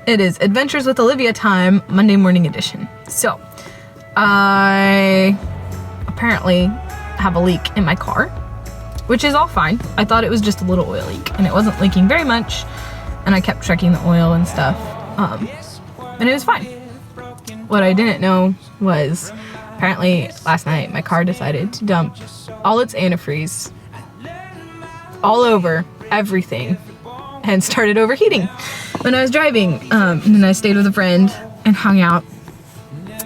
It is Adventures with Olivia time, Monday morning edition. So, I apparently have a leak in my car, which is all fine. I thought it was just a little oil leak, and it wasn't leaking very much, and I kept checking the oil and stuff, and it was fine. What I didn't know was, apparently last night my car decided to dump all its antifreeze all over everything and started overheating when I was driving. And then I stayed with a friend and hung out.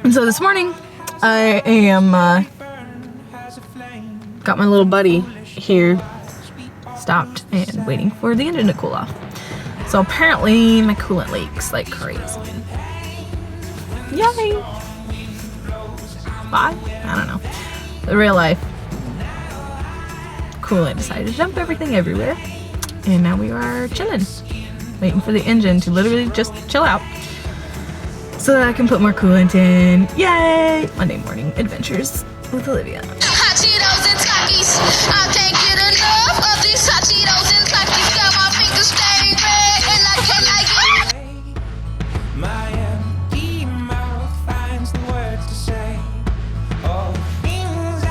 And so this morning I am got my little buddy here stopped and waiting for the engine to cool off. So apparently my coolant leaks like crazy. Yay! Why? I don't know. The real life coolant decided to dump everything everywhere. And now we are chilling, waiting for the engine to literally just chill out so that I can put more coolant in. Yay! Monday morning adventures with Olivia. Hot Cheetos and Takis. I can't get enough of these hot Cheetos and Takis. Got my fingers stained red and I cannot get My empty mouth finds the words to say. All the things I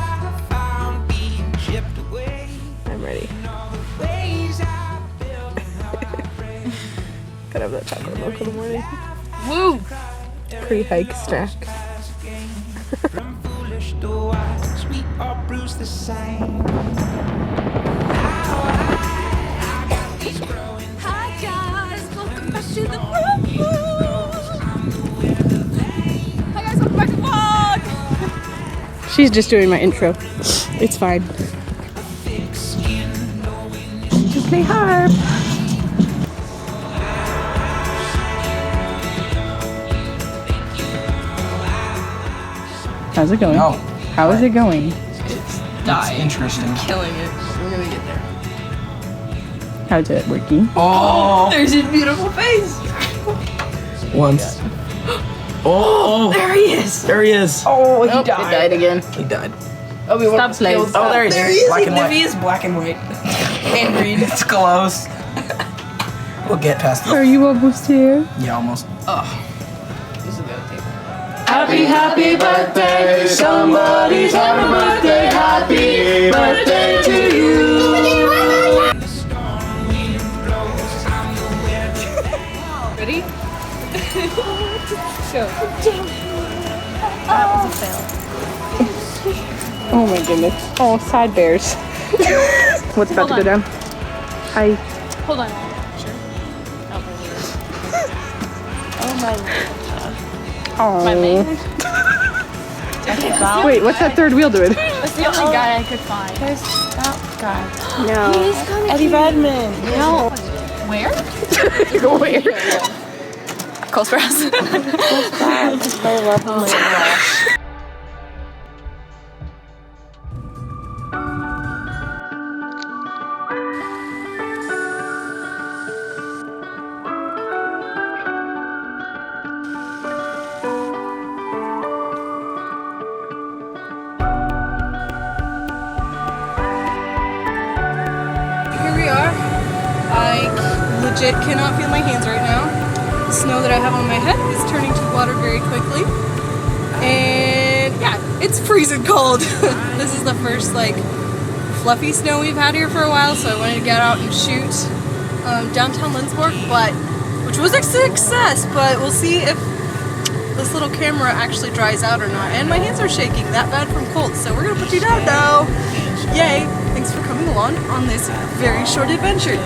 found being chipped away. I'm ready. Gotta have that chocolate milk in the morning. Woo! Pre-hike snack. From foolish to wise, sweet or bruise the same. Hi guys, welcome back to the vlog. Hi guys, welcome back to the vlog. She's just doing my intro. It's fine. To play harp. How's it going? No. How is it going? It's interesting. Killing it. We're gonna get there. How's it working? Oh! There's his beautiful face. Once. Oh! There he is. There he is. Oh, he It died again. He died. Oh, we Stop playing. Oh, there he is. There he is. Black and white. He is black and white. And green. It's close. We'll get past Are this. you almost here? Yeah, almost. Happy, happy birthday. Somebody's having a birthday. Happy birthday to you. Ready? Go. That was a fail. Oh my goodness. Oh, side bears. What's about to go down? Hi. Hold on. Sure. Oh my. My Oh. leg. Wait, what's that third wheel doing? That's the only guy I could find. There's that guy. No. Eddie Redman. No. Where? Where? Close for us. Here we are. I legit cannot feel my hands right now. The snow that I have on my head is turning to water very quickly. And yeah, it's freezing cold. This is the first like fluffy snow we've had here for a while, so I wanted to get out and shoot downtown Lindsborg, which was a success, but we'll see if this little camera actually dries out or not. And my hands are shaking that bad from cold, so we're gonna put you down now. Yay! Thanks for coming along on this very short adventure.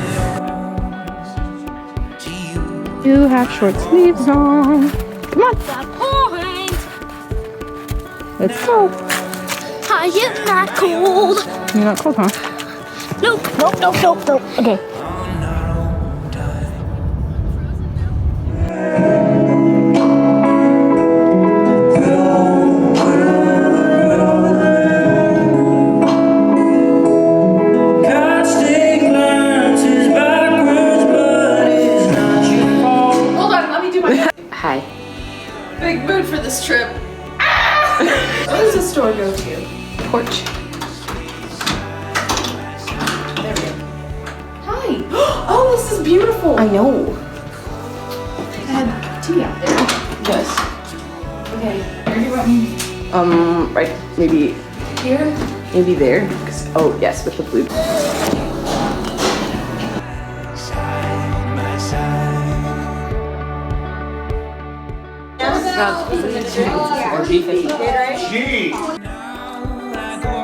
You have short sleeves on. Come on. Let's go. I am not cold. You're not cold, huh? Nope. Okay. Hold on, let me do my Hi. big mood for this trip. What does the store go to? Porch. There we go. Hi. Oh, this is beautiful. I know. They had tea out there. Yes. Okay, where do you want me? Right, maybe Here? maybe there. 'Cause- oh yes, with the blue. Side by side. Now I go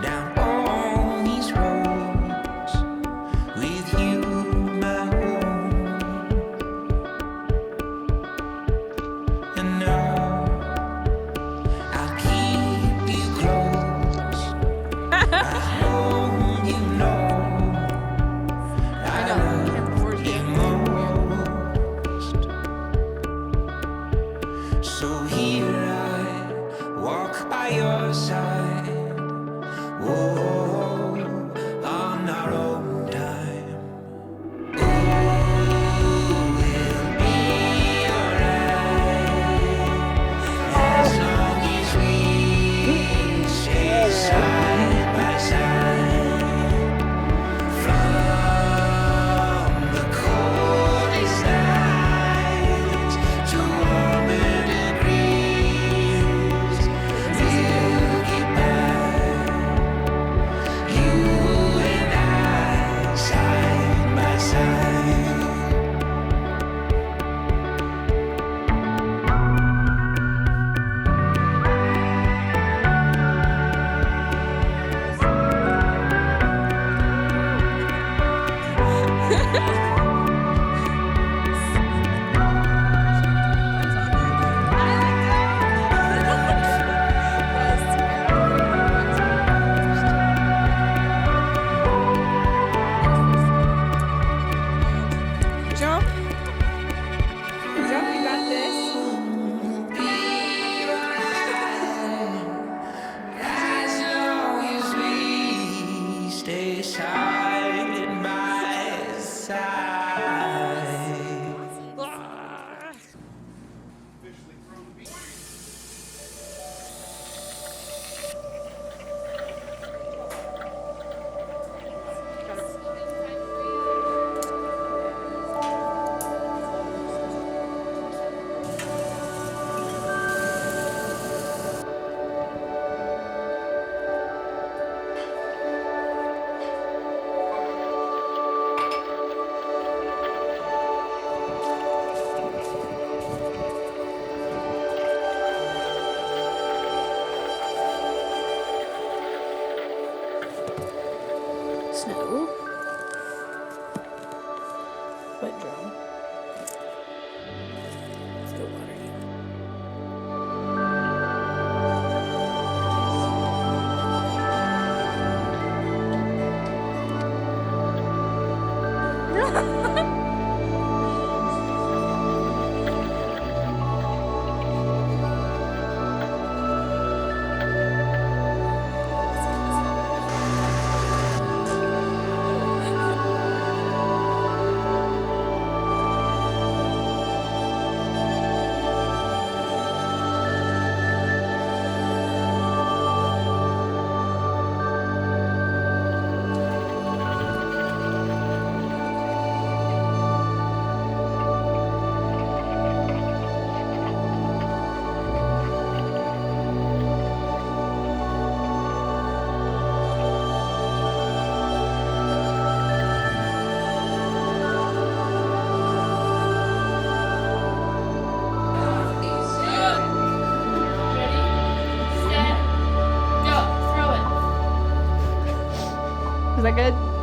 down all these roads with you, my home. And now I'll keep you close. I know you know. I love you most. So here I walk by your side. Whoa, on our own time. We'll be alright as long as we stay side by side. From the coldest nights to warmer degrees, we'll get by. You and I, side by side. Jump. Jump, you got this. As long as we stay side by side. Snow. Wet drum. Let's go water you. Is that good?